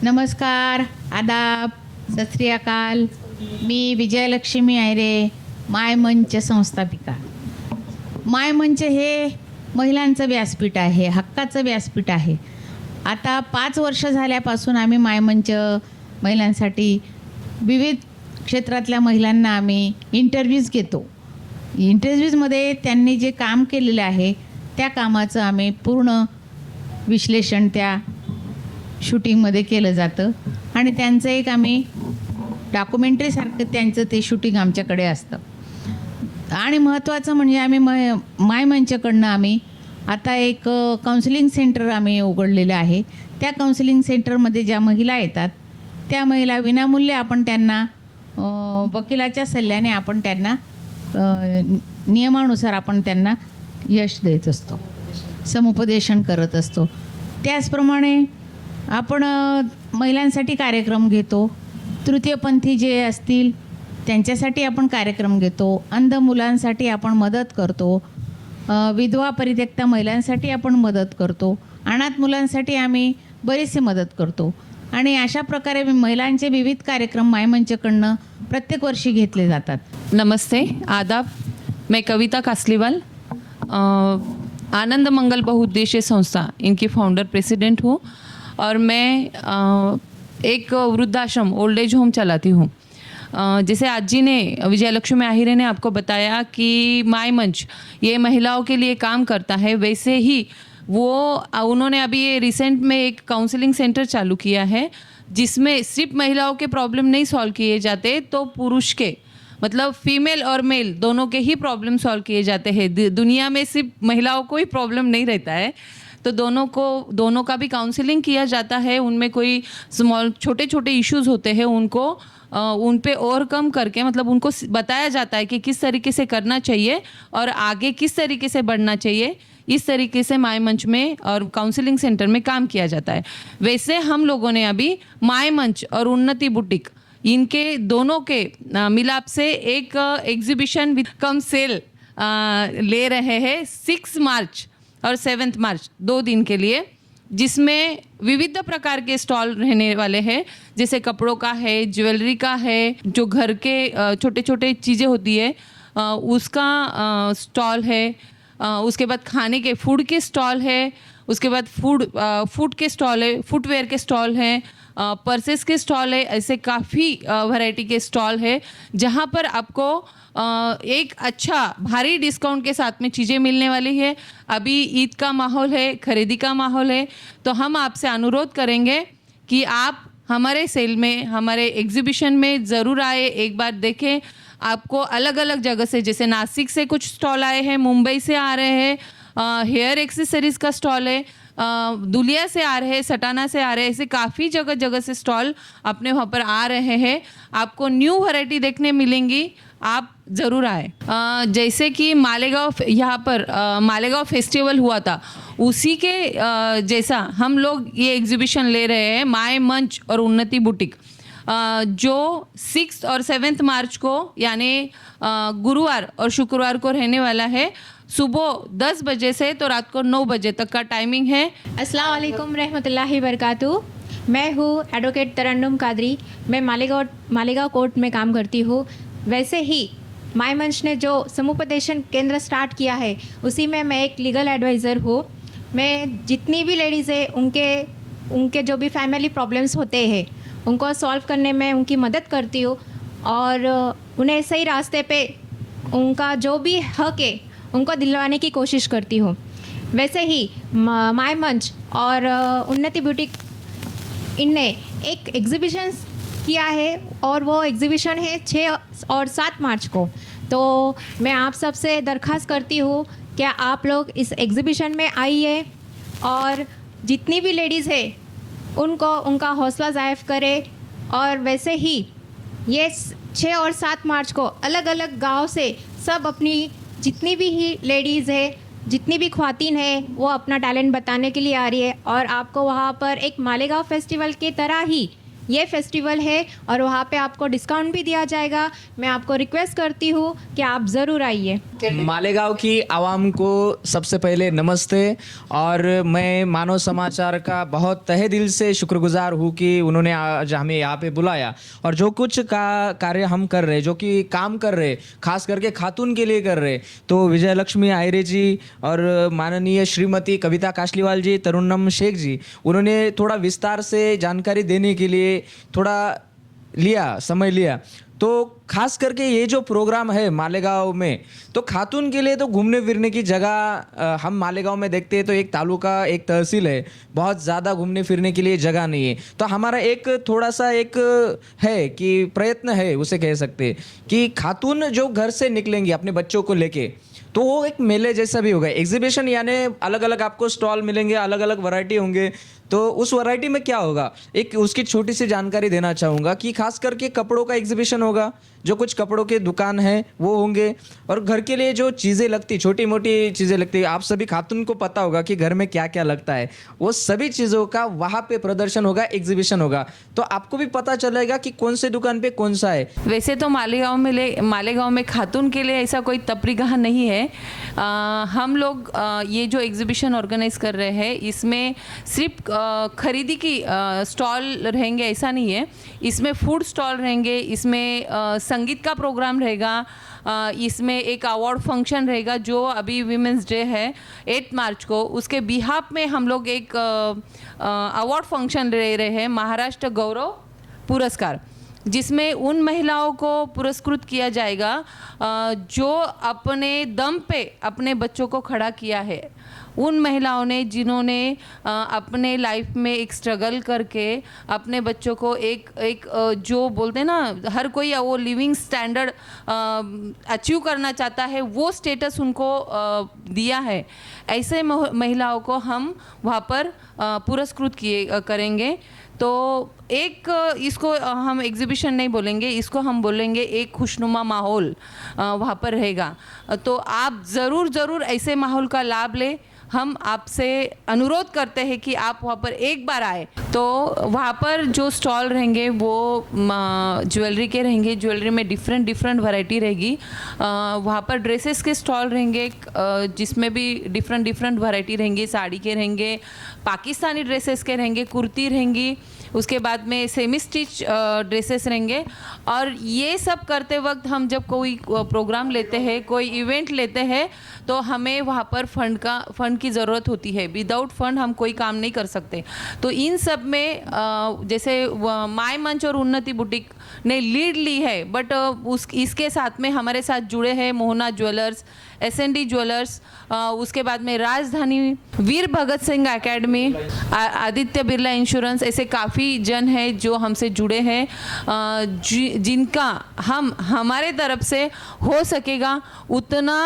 नमस्कार, आदाब, सत श्री अकाल. मी विजयलक्ष्मी आयरे, मायमंच संस्थापिका. मायमंच हे महिलांचं व्यासपीठ आहे, हक्काचं व्यासपीठ आहे. आता 5 वर्ष झाल्यापासून आम्ही मायमंच महिलांसाठी विविध क्षेत्रातल्या महिलांना आम्ही इंटरव्ह्यूज घेतो. इंटरव्ह्यूजमध्ये त्यांनी जे काम केलेलं आहे त्या कामाचं आम्ही पूर्ण विश्लेषण त्या शूटिंगमध्ये केलं जातं आणि त्यांचं एक आम्ही डॉक्युमेंटरीसारखं त्यांचं ते शूटिंग आमच्याकडे असतं. आणि महत्त्वाचं म्हणजे आम्ही मायमंचकडनं आम्ही आता एक काउन्सिलिंग सेंटर आम्ही उघडलेलं आहे. त्या काउन्सिलिंग सेंटरमध्ये ज्या महिला येतात त्या महिला विनामूल्य आपण त्यांना वकिलाच्या सल्ल्याने आपण त्यांना नियमानुसार आपण त्यांना यश देत असतो, समुपदेशन करत असतो. त्याचप्रमाणे आपण महिलांसाठी कार्यक्रम घेतो. तृतीयपंथी जे असतील त्यांच्यासाठी आपण कार्यक्रम घेतो. अंध मुलांसाठी आपण मदत करतो. विधवा परित्यक्ता महिलांसाठी आपण मदत करतो. अनाथ मुलांसाठी आम्ही बरीचशी मदत करतो. आणि अशा प्रकारे महिलांचे विविध कार्यक्रम मायमंचकडनं प्रत्येक वर्षी घेतले जातात. नमस्ते, आदाब. मैं कविता कासलीवाल, आनंद मंगल बहुउद्देशीय संस्था इनकी फाउंडर प्रेसिडेंट हूँ और मैं एक वृद्धाश्रम ओल्ड एज होम चलाती हूँ. जैसे आज जी ने विजयलक्ष्मी आहिरे ने आपको बताया कि मायमंच ये महिलाओं के लिए काम करता है, वैसे ही उन्होंने अभी ये रिसेंट में एक काउंसलिंग सेंटर चालू किया है जिसमें सिर्फ महिलाओं के प्रॉब्लम नहीं सॉल्व किए जाते, तो पुरुष के मतलब फीमेल और मेल दोनों के ही प्रॉब्लम सॉल्व किए जाते हैं. दुनिया में सिर्फ महिलाओं को ही प्रॉब्लम नहीं रहता है, तो दोनों का भी काउंसलिंग किया जाता है. उनमें कोई छोटे छोटे इश्यूज़ होते हैं उनको उन पे ओवरकम करके मतलब उनको बताया जाता है कि किस तरीके से करना चाहिए और आगे किस तरीके से बढ़ना चाहिए. इस तरीके से मायमंच में और काउंसलिंग सेंटर में काम किया जाता है. वैसे हम लोगों ने अभी मायमंच और उन्नति बुटीक इनके दोनों के मिलाप से एक एग्जीबिशन विद कम सेल ले रहे हैं 6 मार्च और 7 मार्च 2 दिन के लिए, जिसमें विविध प्रकार के स्टॉल रहने वाले हैं. जैसे कपड़ों का है, ज्वेलरी का है, जो घर के छोटे छोटे चीज़ें होती है उसका स्टॉल है. उसके बाद खाने के फूड के स्टॉल है. उसके बाद फूड के स्टॉल है, फुटवेयर के स्टॉल हैं, पर्सेस के स्टॉल है. ऐसे काफ़ी वैरायटी के स्टॉल है जहाँ पर आपको एक अच्छा भारी डिस्काउंट के साथ में चीज़ें मिलने वाली है. अभी ईद का माहौल है, खरीदी का माहौल है, तो हम आपसे अनुरोध करेंगे कि आप हमारे सेल में, हमारे एग्जीबिशन में ज़रूर आए, एक बार देखें. आपको अलग अलग जगह से, जैसे नासिक से कुछ स्टॉल आए हैं, मुंबई से आ रहे हैं, हेयर एक्सेसरीज़ का स्टॉल है, दुलिया से आ रहे हैं, सटाना से आ रहे हैं. ऐसे काफ़ी जगह जगह से स्टॉल अपने वहाँ पर आ रहे हैं. आपको न्यू वैरायटी देखने मिलेंगी, आप ज़रूर आए. जैसे कि मालेगांव, यहाँ पर मालेगांव फेस्टिवल हुआ था, उसी के जैसा हम लोग ये एग्जीबिशन ले रहे हैं मायमंच और उन्नति बुटीक, जो 6 और 7 मार्च को यानी गुरुवार और शुक्रवार को रहने वाला है. सुबह 10 बजे से तो रात को 9 बजे तक का टाइमिंग है. अस्सलाम वालेकुम रहमतुल्लाहि बरकातहू. मैं हूँ एडवोकेट तरन्नुम कादरी. मैं मालेगांव कोर्ट में काम करती हूँ. वैसे ही मायमंच ने जो समुपदेशन केंद्र स्टार्ट किया है उसी में मैं एक लीगल एडवाइज़र हूँ. मैं जितनी भी लेडीज़ है उनके जो भी फैमिली प्रॉब्लम्स होते हैं उनको सॉल्व करने में उनकी मदद करती हूँ और उन्हें सही रास्ते पे उनका जो भी हक है उनको दिलवाने की कोशिश करती हूँ. वैसे ही मायमंच और उन्नति बुटीक इनने एक एग्जीबिशन किया है और वो एग्जीबिशन है 6 और 7 मार्च को. तो मैं आप सबसे दरख्वास्त करती हूँ क्या आप लोग इस एग्जीबिशन में आइए और जितनी भी लेडीज़ है उनको उनका हौसला ज़ायफ़ करें. और वैसे ही ये 6 और 7 मार्च को अलग अलग गांव से सब अपनी जितनी भी ही लेडीज़ है, जितनी भी ख्वातीन है, वो अपना टैलेंट बताने के लिए आ रही है और आपको वहाँ पर एक मालेगांव फेस्टिवल की तरह ही ये फेस्टिवल है और वहाँ पे आपको डिस्काउंट भी दिया जाएगा। मैं आपको रिक्वेस्ट करती हूँ कि आप ज़रूर आइए। मालेगांव की आवाम को सबसे पहले नमस्ते। और मैं मानव समाचार का बहुत तहे दिल से शुक्रगुजार हूँ कि उन्होंने आज हमें यहाँ पे बुलाया। और जो कुछ कार्य हम कर रहे, जो कि काम कर रहे, खास करके खातून के लिए कर रहे, तो विजय लक्ष्मी आहिरे जी और माननीय श्रीमती कविता काशलीवाल जी, तरुन्नम शेख जी, उन्होंने थोड़ा विस्तार से जानकारी देने के लिए थोड़ा समय लिया। तो खास करके ये जो प्रोग्राम है मालेगांव में, तो खातून के लिए तो घूमने फिरने की जगह हम मालेगांव में देखते हैं तो एक तालुका, एक तहसील है, बहुत ज़्यादा घूमने फिरने के लिए जगह नहीं है। तो हमारा एक थोड़ा सा एक है कि प्रयत्न है, उसे कह सकते हैं कि खातून जो घर से निकलेंगी अपने बच्चों को लेके, तो वो एक मेले जैसा भी होगा, एग्जीबिशन, यानी अलग अलग आपको स्टॉल मिलेंगे, अलग अलग वैरायटी होंगे। तो उस वैरायटी में क्या होगा, एक उसकी छोटी सी जानकारी देना चाहूँगा कि खास करके कपड़ों का एग्जीबिशन होगा, जो कुछ कपड़ों के दुकान है वो होंगे, और घर के लिए जो चीज़ें लगती, छोटी मोटी चीज़ें लगती, आप सभी खातून को पता होगा कि घर में क्या क्या लगता है, वो सभी चीज़ों का वहाँ पे प्रदर्शन होगा, एग्जीबिशन होगा। तो आपको भी पता चलेगा कि कौन से दुकान पे कौन सा है। वैसे तो मालेगांव में खातून के लिए ऐसा कोई तफरीगाह नहीं है। हम लोग ये जो एग्जीबिशन ऑर्गेनाइज कर रहे हैं, इसमें सिर्फ खरीदी की स्टॉल रहेंगे ऐसा नहीं है। इसमें फूड स्टॉल रहेंगे, इसमें संगीत का प्रोग्राम रहेगा, इसमें एक अवार्ड फंक्शन रहेगा जो अभी वीमेंस डे है 8 मार्च को, उसके बिहाफ में हम लोग एक अवार्ड फंक्शन ले रहे हैं, महाराष्ट्र गौरव पुरस्कार, जिसमें उन महिलाओं को पुरस्कृत किया जाएगा जो अपने दम पे अपने बच्चों को खड़ा किया है। उन महिलाओं ने जिन्होंने अपने लाइफ में एक स्ट्रगल करके अपने बच्चों को एक जो बोलते हैं ना, हर कोई वो लिविंग स्टैंडर्ड अचीव करना चाहता है, वो स्टेटस उनको दिया है। ऐसे महिलाओं को हम वहाँ पर पुरस्कृत करेंगे। तो एक इसको हम एग्जीबिशन नहीं बोलेंगे, इसको हम बोलेंगे एक खुशनुमा माहौल वहाँ पर रहेगा। तो आप ज़रूर ऐसे माहौल का लाभ लें। हम आपसे अनुरोध करते हैं कि आप वहाँ पर एक बार आए। तो वहाँ पर जो स्टॉल रहेंगे वो ज्वेलरी के रहेंगे, ज्वेलरी में डिफरेंट वैरायटी रहेगी। वहाँ पर ड्रेसेस के स्टॉल रहेंगे, जिसमें भी डिफरेंट वैरायटी रहेंगी, साड़ी के रहेंगे, पाकिस्तानी ड्रेसेस के रहेंगे, कुर्ती रहेंगी, उसके बाद में सेमी स्टिच ड्रेसेस रहेंगे। और ये सब करते वक्त हम जब कोई प्रोग्राम लेते हैं, कोई इवेंट लेते हैं, तो हमें वहाँ पर फंड की ज़रूरत होती है। विदाउट फंड हम कोई काम नहीं कर सकते। तो इन सब में जैसे माय मंच और उन्नति बुटीक ने लीड ली है, बट इसके साथ में हमारे साथ जुड़े हैं मोहना ज्वेलर्स, S&D ज्वेलर्स, उसके बाद में राजधानी, वीर भगत सिंह एकेडमी, आदित्य बिरला इंश्योरेंस, ऐसे काफ़ी जन हैं जो हमसे जुड़े हैं, जिनका हम हमारे तरफ से हो सकेगा उतना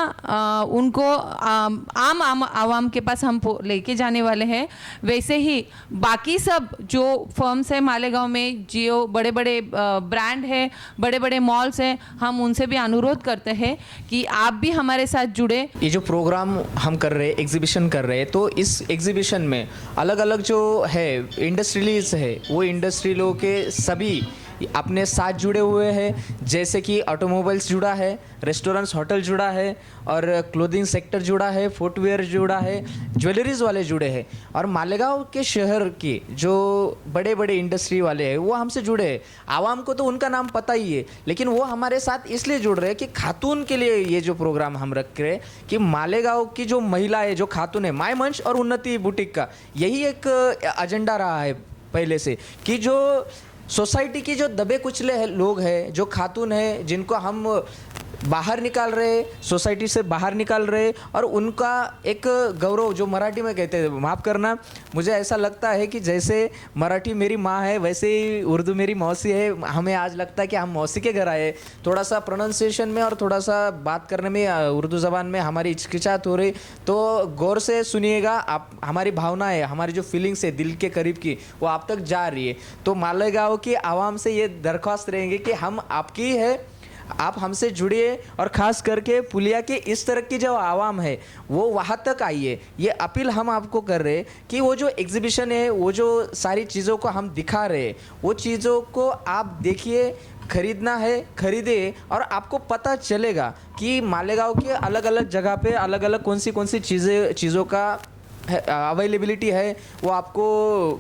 उनको आम आवाम के पास हम लेके जाने वाले हैं। वैसे ही बाकी सब जो फर्म्स हैं मालेगांव में, जो बड़े बड़े ब्रांड है, बड़े बड़े मॉल्स हैं, हम उनसे भी अनुरोध करते हैं कि आप भी हमारे साथ जुड़े। ये जो प्रोग्राम हम कर रहे हैं, एग्जीबिशन कर रहे हैं, तो इस एग्जीबिशन में अलग अलग जो है इंडस्ट्रियलिस्ट है, वो इंडस्ट्रियलों के सभी अपने साथ जुड़े हुए हैं। जैसे कि ऑटोमोबाइल्स जुड़ा है, रेस्टोरेंट्स, होटल जुड़ा है, और क्लोथिंग सेक्टर जुड़ा है, फुटवेयर जुड़ा है, ज्वेलरीज वाले जुड़े हैं। और मालेगांव के शहर के जो बड़े बड़े इंडस्ट्री वाले हैं वो हमसे जुड़े हैं। आवाम को तो उनका नाम पता ही है, लेकिन वो हमारे साथ इसलिए जुड़ रहे हैं कि खातून के लिए ये जो प्रोग्राम हम रख रहे हैं कि मालेगांव की जो महिला है, जो खातून है, माय मंच और उन्नति बुटीक का यही एक एजेंडा रहा है पहले से, कि जो सोसाइटी की जो दबे कुचले लोग हैं, जो खातून है, जिनको हम बाहर निकाल रहे, सोसाइटी से बाहर निकाल रहे, और उनका एक गौरव, जो मराठी में कहते हैं, माफ़ करना, मुझे ऐसा लगता है कि जैसे मराठी मेरी माँ है, वैसे ही उर्दू मेरी मौसी है। हमें आज लगता है कि हम मौसी के घर आए। थोड़ा सा प्रोनाउंसिएशन में और थोड़ा सा बात करने में उर्दू ज़बान में हमारी हिचकिचाहट हो रही, तो गौर से सुनिएगा। आप हमारी भावना है, हमारी जो फीलिंग्स है दिल के करीब की, वो आप तक जा रही है। तो मालेगांव की आवाम से ये दरख्वास्त रहेंगे कि हम आपकी है, आप हमसे जुड़िए और ख़ास करके पुलिया के इस तरह की जो आवाम है वो वहाँ तक आइए। ये अपील हम आपको कर रहे हैं कि वो जो एग्जीबिशन है, वो जो सारी चीज़ों को हम दिखा रहे हैं, वो चीज़ों को आप देखिए, खरीदना है खरीदे, और आपको पता चलेगा कि मालेगांव के अलग अलग जगह पे अलग अलग कौन सी चीज़ों का अवेलेबिलिटी है, वो आपको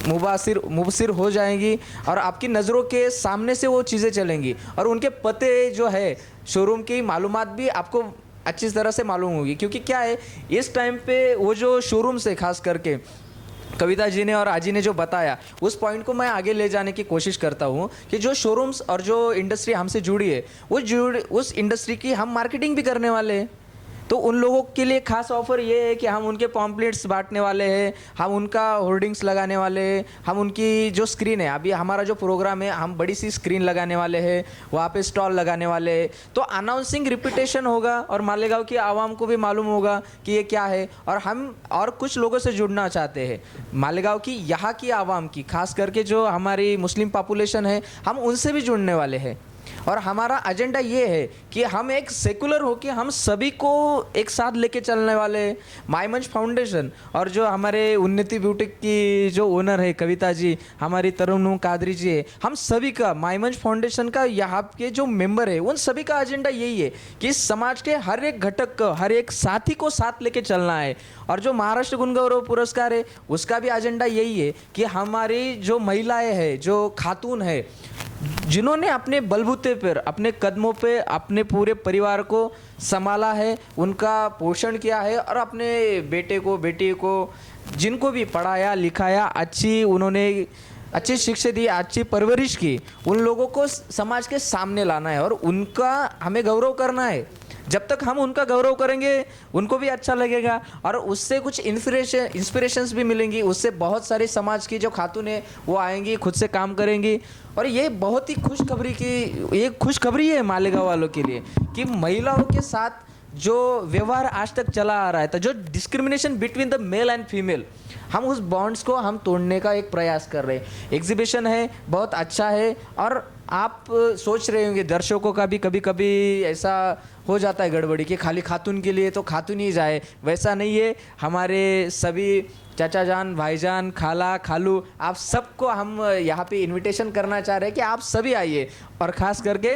मुबसिर हो जाएंगी और आपकी नज़रों के सामने से वो चीज़ें चलेंगी, और उनके पते जो है शोरूम की मालूमात भी आपको अच्छी तरह से मालूम होगी। क्योंकि क्या है, इस टाइम पे वो जो शोरूम से खास करके कविता जी ने और आजी ने जो बताया, उस पॉइंट को मैं आगे ले जाने की कोशिश करता हूँ कि जो शोरूम्स और जो इंडस्ट्री हमसे जुड़ी है, उस इंडस्ट्री की हम मार्केटिंग भी करने वाले हैं। तो उन लोगों के लिए खास ऑफर ये है कि हम उनके पॉम्पलेट्स बांटने वाले हैं, हम उनका होर्डिंग्स लगाने वाले हैं, हम उनकी जो स्क्रीन है, अभी हमारा जो प्रोग्राम है, हम बड़ी सी स्क्रीन लगाने वाले हैं, वहाँ पे स्टॉल लगाने वाले हैं। तो अनाउंसिंग रिपीटेशन होगा और मालेगांव की आवाम को भी मालूम होगा कि ये क्या है। और हम और कुछ लोगों से जुड़ना चाहते हैं, मालेगांव की यहाँ की आवाम की, खास करके जो हमारी मुस्लिम पॉपुलेशन है, हम उनसे भी जुड़ने वाले हैं। और हमारा एजेंडा ये है कि हम एक सेकुलर होकर हम सभी को एक साथ लेके चलने वाले। माय मंच फाउंडेशन और जो हमारे उन्नति ब्यूटिक की जो ओनर है कविता जी, हमारी तरन्नुम कादरी जी है, हम सभी का माय मंच फाउंडेशन का यहाँ के जो मेंबर है, उन सभी का एजेंडा यही है कि समाज के हर एक घटक को, हर एक साथी को साथ लेके चलना है। और जो महाराष्ट्र गुण गौरव पुरस्कार है, उसका भी एजेंडा यही है कि हमारी जो महिलाएं हैं, जो खातून है, जिन्होंने अपने बलबूते पर, अपने कदमों पे अपने पूरे परिवार को संभाला है, उनका पोषण किया है, और अपने बेटे को, बेटी को, जिनको भी पढ़ाया लिखाया, उन्होंने अच्छी शिक्षा दी, अच्छी परवरिश की, उन लोगों को समाज के सामने लाना है और उनका हमें गौरव करना है। जब तक हम उनका गौरव करेंगे, उनको भी अच्छा लगेगा और उससे कुछ इंस्पिरेशंस भी मिलेंगी। उससे बहुत सारी समाज की जो खातून है वो आएंगी, खुद से काम करेंगी। और ये बहुत ही खुशखबरी है मालेगांव वालों के लिए कि महिलाओं के साथ जो व्यवहार आज तक चला आ रहा था, जो discrimination between the male and female, हम उस बॉन्ड्स को हम तोड़ने का एक प्रयास कर रहे हैं। एग्जीबिशन है, बहुत अच्छा है। और आप सोच रहे होंगे, दर्शकों का भी कभी कभी ऐसा हो जाता है गड़बड़ी कि खाली खातून के लिए तो खातून ही जाए, वैसा नहीं है। हमारे सभी चाचा जान, भाईजान, खाला, खालू, आप सबको हम यहाँ पे इनविटेशन करना चाह रहे हैं कि आप सभी आइए और ख़ास करके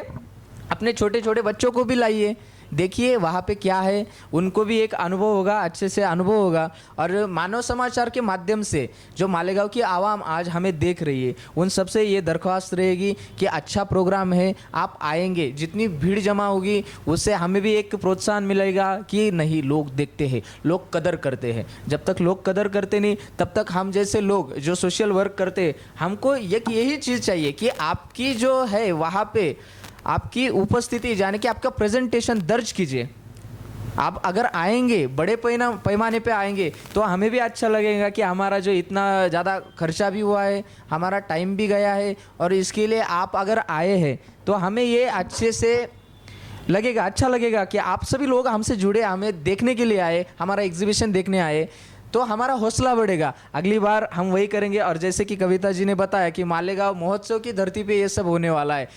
अपने छोटे छोटे बच्चों को भी लाइए। देखिए वहाँ पे क्या है, उनको भी एक अनुभव होगा, अच्छे से अनुभव होगा। और मानव समाचार के माध्यम से जो मालेगांव की आवाम आज हमें देख रही है, उन सबसे ये दरख्वास्त रहेगी कि अच्छा प्रोग्राम है, आप आएंगे, जितनी भीड़ जमा होगी उससे हमें भी एक प्रोत्साहन मिलेगा कि नहीं, लोग देखते हैं, लोग कदर करते हैं। जब तक लोग कदर करते नहीं, तब तक हम जैसे लोग जो सोशल वर्क करते, हमको यही चीज़ चाहिए कि आपकी जो है वहाँ पे आपकी उपस्थिति, यानी कि आपका प्रेजेंटेशन दर्ज कीजिए। आप अगर आएंगे, बड़े पैमाने पे आएंगे, तो हमें भी अच्छा लगेगा कि हमारा जो इतना ज़्यादा खर्चा भी हुआ है, हमारा टाइम भी गया है, और इसके लिए आप अगर आए हैं तो हमें ये अच्छे से लगेगा, अच्छा लगेगा कि आप सभी लोग हमसे जुड़े, हमें देखने के लिए आए, हमारा एग्जीबिशन देखने आए, तो हमारा हौसला बढ़ेगा। अगली बार हम वही करेंगे। और जैसे कि कविता जी ने बताया कि मालेगांव महोत्सव की धरती पे ये सब होने वाला है।